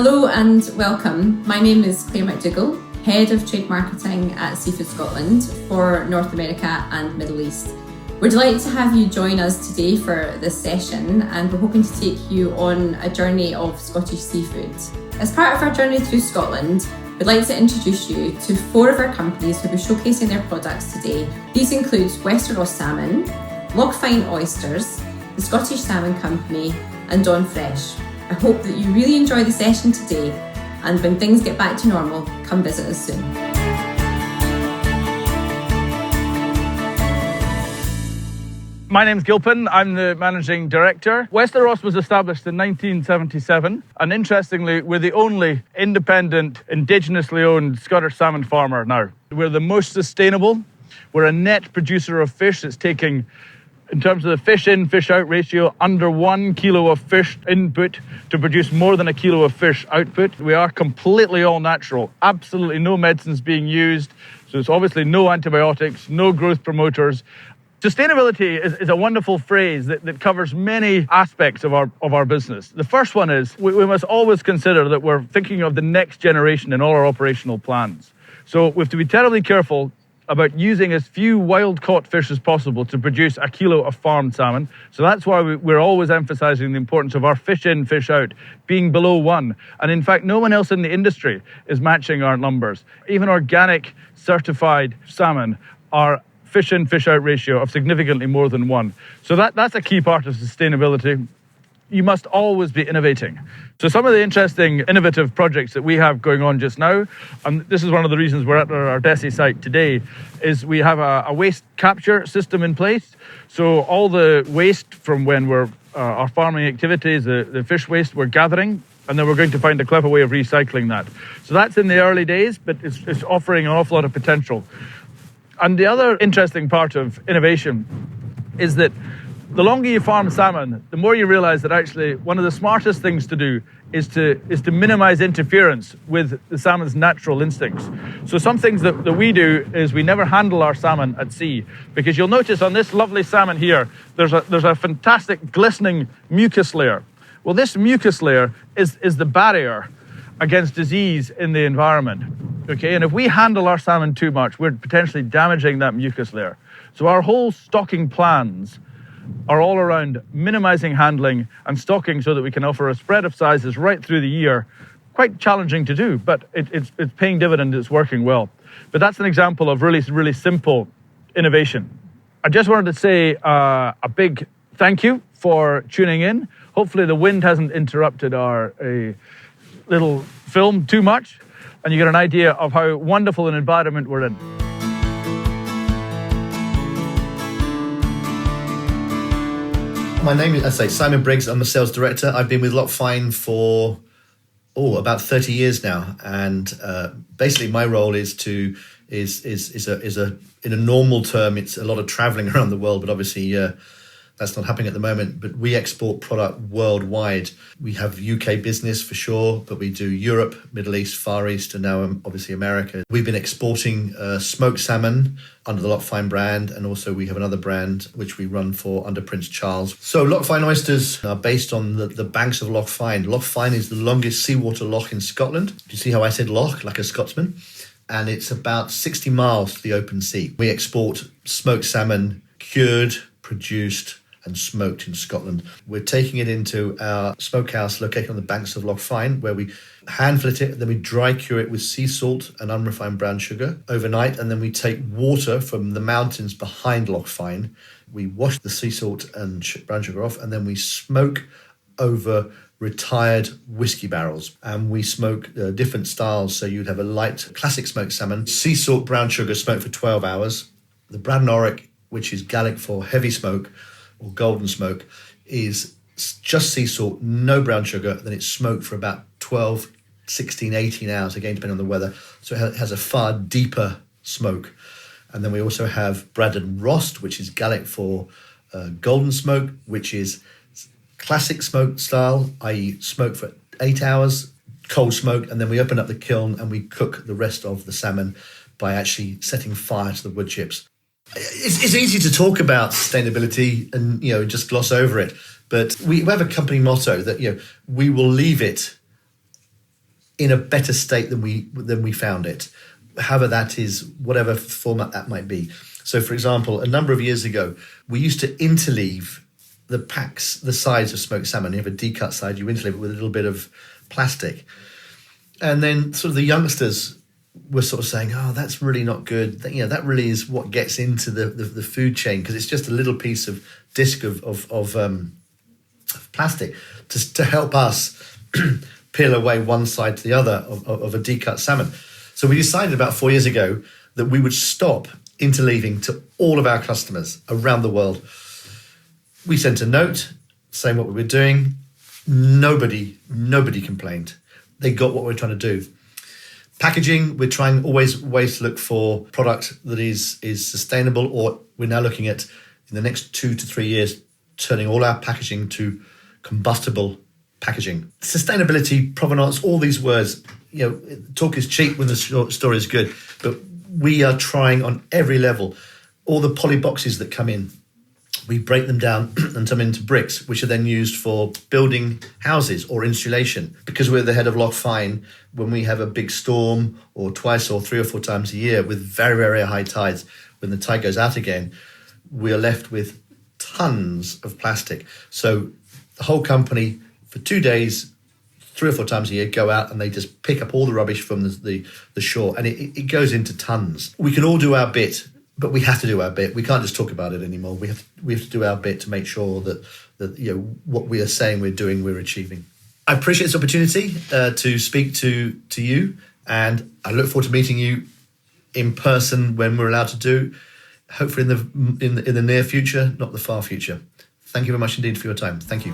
Hello and welcome. My name is Claire McDougall, Head of Trade Marketing at Seafood Scotland for North America and Middle East. We're delighted to have you join us today for this session, and we're hoping to take you on a journey of Scottish seafood. As part of our journey through Scotland, we'd like to introduce you to 4 of our companies who'll be showcasing their products today. These include Westeros Salmon, Lochfine Oysters, the Scottish Salmon Company, and Don Fresh. I hope that you really enjoy the session today, and when things get back to normal, come visit us soon. My name's Gilpin, I'm the Managing Director. Westeros was established in 1977, and interestingly, we're the only independent, indigenously owned Scottish salmon farmer now. We're the most sustainable. We're a net producer of fish that's taking, in terms of the fish in, fish out ratio, under 1 kilo of fish input to produce more than a kilo of fish output. We are completely all natural, absolutely no medicines being used. So it's obviously no antibiotics, no growth promoters. Sustainability is a wonderful phrase that covers many aspects of our business. The first one is we must always consider that we're thinking of the next generation in all our operational plans. So we have to be terribly careful about using as few wild-caught fish as possible to produce a kilo of farmed salmon. So that's why we're always emphasising the importance of our fish in, fish out being below 1. And in fact, no one else in the industry is matching our numbers. Even organic certified salmon are fish in, fish out ratio of significantly more than 1. So that's a key part of sustainability. You must always be innovating. So some of the interesting innovative projects that we have going on just now, and this is one of the reasons we're at our Ardessie site today, is we have a waste capture system in place. So all the waste from when we're our farming activities, the fish waste we're gathering, and then we're going to find a clever way of recycling that. So that's in the early days, but it's offering an awful lot of potential. And the other interesting part of innovation is that the longer you farm salmon, the more you realize that actually one of the smartest things to do is to minimize interference with the salmon's natural instincts. So some things that we do is we never handle our salmon at sea, because you'll notice on this lovely salmon here, there's a fantastic glistening mucus layer. Well, this mucus layer is the barrier against disease in the environment. Okay, and if we handle our salmon too much, we're potentially damaging that mucus layer. So our whole stocking plans are all around minimizing handling and stocking so that we can offer a spread of sizes right through the year. Quite challenging to do, but it's paying dividend, it's working well. But that's an example of really, really simple innovation. I just wanted to say a big thank you for tuning in. Hopefully the wind hasn't interrupted our little film too much, and you get an idea of how wonderful an environment we're in. My name is, Simon Briggs. I'm a sales director. I've been with Lochfine for about 30 years now, and basically my role is in a normal term, it's a lot of traveling around the world, but obviously that's not happening at the moment. But we export product worldwide. We have UK business for sure, but we do Europe, Middle East, Far East, and now obviously America. We've been exporting smoked salmon under the Lochfine brand, and also we have another brand which we run for under Prince Charles. So Lochfine oysters are based on the banks of Loch Fyne. Loch Fyne is the longest seawater loch in Scotland. Do you see how I said loch, like a Scotsman? And it's about 60 miles to the open sea. We export smoked salmon, cured, produced, and smoked in Scotland. We're taking it into our smokehouse located on the banks of Loch Fyne, where we hand fillet it, then we dry cure it with sea salt and unrefined brown sugar overnight, and then we take water from the mountains behind Loch Fyne. We wash the sea salt and brown sugar off, and then we smoke over retired whiskey barrels, and we smoke different styles. So you'd have a light classic smoked salmon, sea salt, brown sugar, smoked for 12 hours. The Braddon Orrick, which is Gaelic for heavy smoke or golden smoke, is just sea salt, no brown sugar. Then it's smoked for about 12, 16, 18 hours, again depending on the weather. So it has a far deeper smoke. And then we also have Braddon Rost, which is Gaelic for golden smoke, which is classic smoke style, i.e. smoke for 8 hours, cold smoke, and then we open up the kiln and we cook the rest of the salmon by actually setting fire to the wood chips. It's easy to talk about sustainability and just gloss over it, but we have a company motto that we will leave it in a better state than we found it. However that is, whatever format that might be. So, for example, a number of years ago, we used to interleave the packs, the sides of smoked salmon. You have a decut side, you interleave it with a little bit of plastic. And then sort of the youngsters were sort of saying, oh, that's really not good. That really is what gets into the food chain, because it's just a little piece of disc of plastic to help us peel away one side to the other of a decut salmon. So we decided about 4 years ago that we would stop interleaving to all of our customers around the world. We sent a note saying what we were doing. Nobody complained. They got what we're trying to do. Packaging, we're trying always ways to look for product that is sustainable, or we're now looking at, in the next 2 to 3 years, turning all our packaging to combustible packaging. Sustainability, provenance, all these words, talk is cheap when the story is good, but we are trying on every level. All the poly boxes that come in, we break them down and turn them into bricks, which are then used for building houses or insulation. Because we're the head of Loch Fyne, when we have a big storm, or twice or 3 or 4 times a year with very, very high tides, when the tide goes out again, we are left with tons of plastic. So the whole company, for 2 days, 3 or 4 times a year, go out and they just pick up all the rubbish from the shore, and it goes into tons. We can all do our bit, but we have to do our bit. We can't just talk about it anymore. We have to do our bit to make sure that what we are saying we're doing, we're achieving. I appreciate this opportunity to speak to you, and I look forward to meeting you in person when we're allowed to do, hopefully in the near future, not the far future. Thank you very much indeed for your time. Thank you.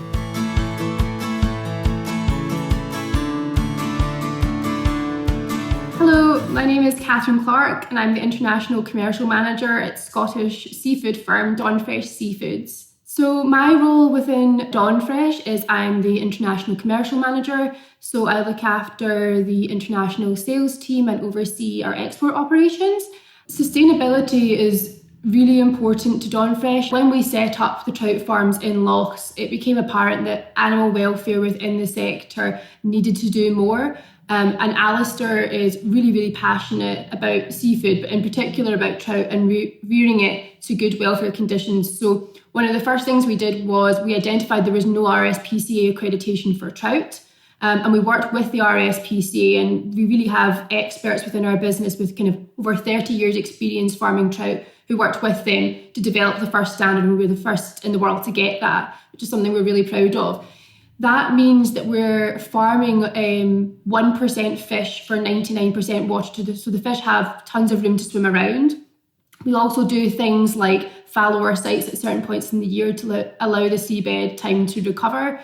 Hello, my name is Catherine Clark and I'm the International Commercial Manager at Scottish seafood firm Dawnfresh Seafoods. So my role within Dawnfresh is I'm the International Commercial Manager, so I look after the international sales team and oversee our export operations. Sustainability is really important to Dawnfresh. When we set up the trout farms in lochs, it became apparent that animal welfare within the sector needed to do more. And Alistair is really, really passionate about seafood, but in particular about trout and rearing it to good welfare conditions. So one of the first things we did was we identified there was no RSPCA accreditation for trout. And we worked with the RSPCA, and we really have experts within our business with kind of over 30 years experience farming trout who worked with them to develop the first standard, and we were the first in the world to get that, which is something we're really proud of. That means that we're farming 1% fish for 99% water, so the fish have tons of room to swim around. We also do things like fallow sites at certain points in the year to allow the seabed time to recover.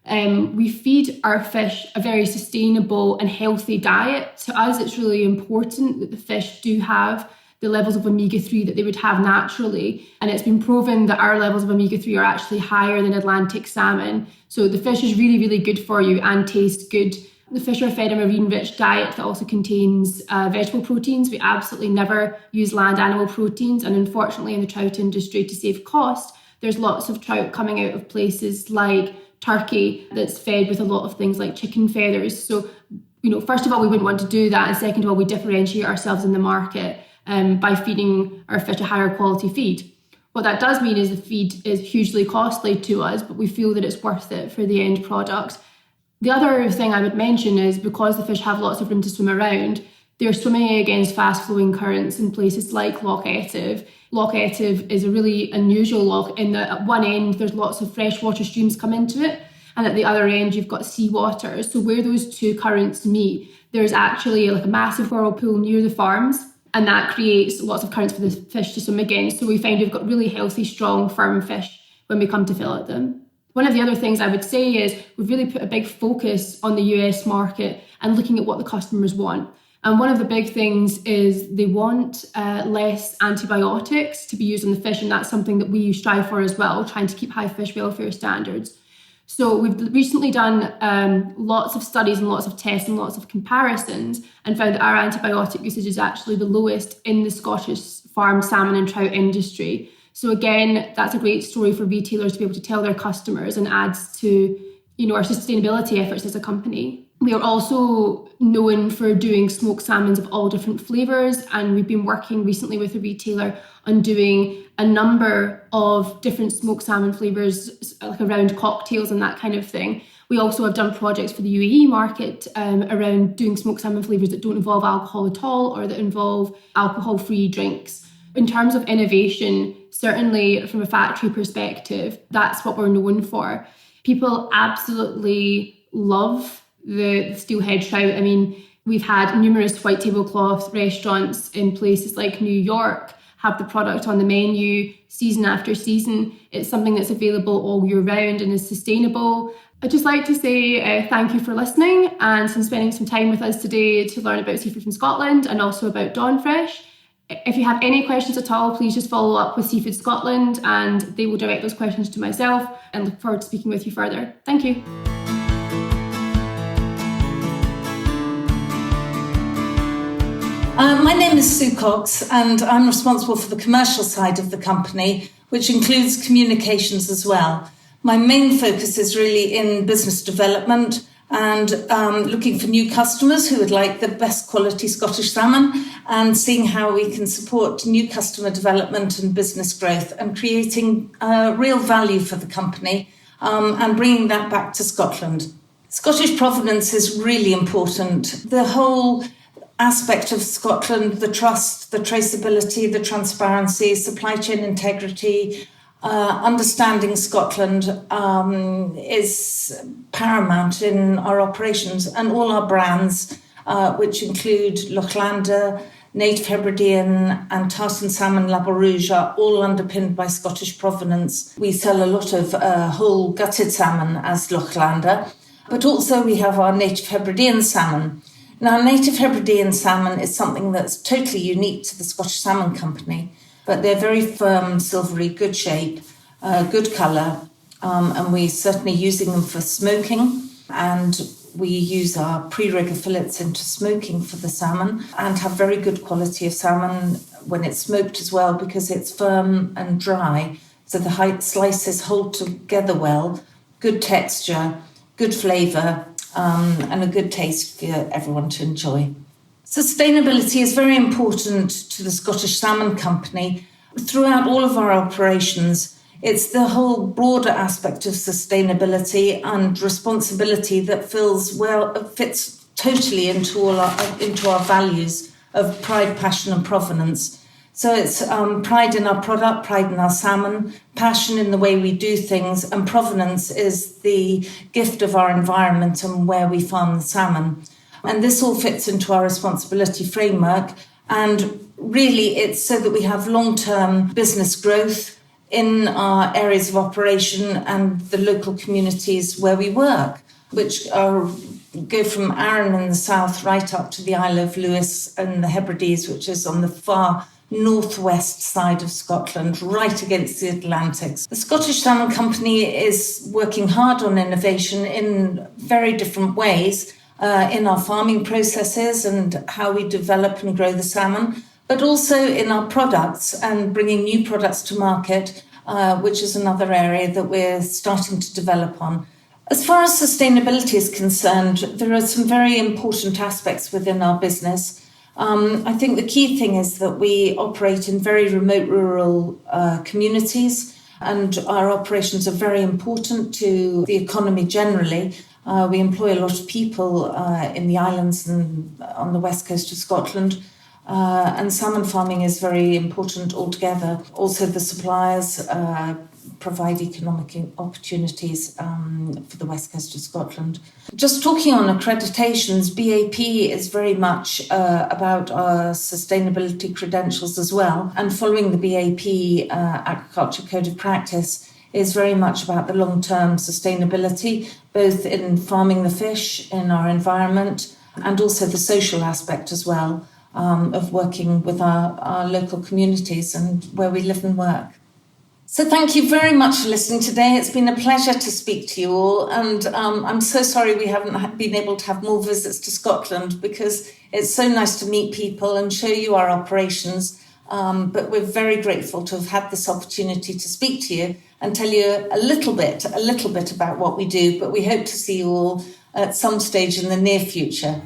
We feed our fish a very sustainable and healthy diet. To us, it's really important that the fish do have the levels of omega-3 that they would have naturally. And it's been proven that our levels of omega-3 are actually higher than Atlantic salmon. So the fish is really, really good for you and tastes good. The fish are fed a marine-rich diet that also contains vegetable proteins. We absolutely never use land animal proteins. And unfortunately, in the trout industry, to save cost, there's lots of trout coming out of places like Turkey that's fed with a lot of things like chicken feathers. So, first of all, we wouldn't want to do that. And second of all, we differentiate ourselves in the market by feeding our fish a higher quality feed. What that does mean is the feed is hugely costly to us, but we feel that it's worth it for the end product. The other thing I would mention is because the fish have lots of room to swim around, they're swimming against fast-flowing currents in places like Loch Etive. Loch Etive is a really unusual loch in that at one end there's lots of freshwater streams come into it, and at the other end you've got seawater. So where those two currents meet, there's actually like a massive whirlpool near the farms, and that creates lots of currents for the fish to swim against. So we find we've got really healthy, strong, firm fish when we come to fillet them. One of the other things I would say is we've really put a big focus on the US market and looking at what the customers want. And one of the big things is they want less antibiotics to be used on the fish, and that's something that we strive for as well, trying to keep high fish welfare standards. So we've recently done lots of studies and lots of tests and lots of comparisons and found that our antibiotic usage is actually the lowest in the Scottish farm salmon and trout industry. So again, that's a great story for retailers to be able to tell their customers and adds to our sustainability efforts as a company. We are also known for doing smoked salmons of all different flavours, and we've been working recently with a retailer on doing a number of different smoked salmon flavours, like around cocktails and that kind of thing. We also have done projects for the UAE market around doing smoked salmon flavours that don't involve alcohol at all or that involve alcohol-free drinks. In terms of innovation, certainly from a factory perspective, that's what we're known for. People absolutely love the steelhead trout. I mean, we've had numerous white tablecloth restaurants in places like New York have the product on the menu season after season. It's something that's available all year round and is sustainable. I'd just like to say thank you for listening and spending some time with us today to learn about seafood from Scotland and also about Dawnfresh. If you have any questions at all, please just follow up with Seafood Scotland and they will direct those questions to myself, and look forward to speaking with you further. Thank you. My name is Sue Cox and I'm responsible for the commercial side of the company, which includes communications as well. My main focus is really in business development and looking for new customers who would like the best quality Scottish salmon and seeing how we can support new customer development and business growth and creating real value for the company and bringing that back to Scotland. Scottish provenance is really important. The whole aspect of Scotland, the trust, the traceability, the transparency, supply chain integrity, understanding Scotland is paramount in our operations, and all our brands, which include Lochlander, Native Hebridean and Tartan Salmon La Rouge, are all underpinned by Scottish provenance. We sell a lot of whole gutted salmon as Lochlander, but also we have our Native Hebridean salmon. Now, Native Hebridean salmon is something that's totally unique to the Scottish Salmon Company, but they're very firm, silvery, good shape, good colour, and we're certainly using them for smoking, and we use our pre-rigger fillets into smoking for the salmon and have very good quality of salmon when it's smoked as well because it's firm and dry, so the slices hold together well, good texture, good flavour, and a good taste for everyone to enjoy. Sustainability is very important to the Scottish Salmon Company. Throughout all of our operations, it's the whole broader aspect of sustainability and responsibility that fits totally into our values of pride, passion and provenance. So it's pride in our product, pride in our salmon, passion in the way we do things, and provenance is the gift of our environment and where we farm the salmon. And this all fits into our responsibility framework. And really, it's so that we have long-term business growth in our areas of operation and the local communities where we work, which go from Arran in the south right up to the Isle of Lewis and the Hebrides, which is on the far northwest side of Scotland, right against the Atlantic. The Scottish Salmon Company is working hard on innovation in very different ways in our farming processes and how we develop and grow the salmon, but also in our products and bringing new products to market, which is another area that we're starting to develop on. As far as sustainability is concerned, there are some very important aspects within our business. I think the key thing is that we operate in very remote rural communities, and our operations are very important to the economy generally. We employ a lot of people in the islands and on the west coast of Scotland, and salmon farming is very important altogether. Also, the suppliers provide economic opportunities for the west coast of Scotland. Just talking on accreditations, BAP is very much about our sustainability credentials as well. And following the BAP Agriculture Code of Practice is very much about the long-term sustainability, both in farming the fish, in our environment, and also the social aspect as well of working with our local communities and where we live and work. So thank you very much for listening today. It's been a pleasure to speak to you all. And I'm so sorry we haven't been able to have more visits to Scotland because it's so nice to meet people and show you our operations. But we're very grateful to have had this opportunity to speak to you and tell you a little bit about what we do. But we hope to see you all at some stage in the near future.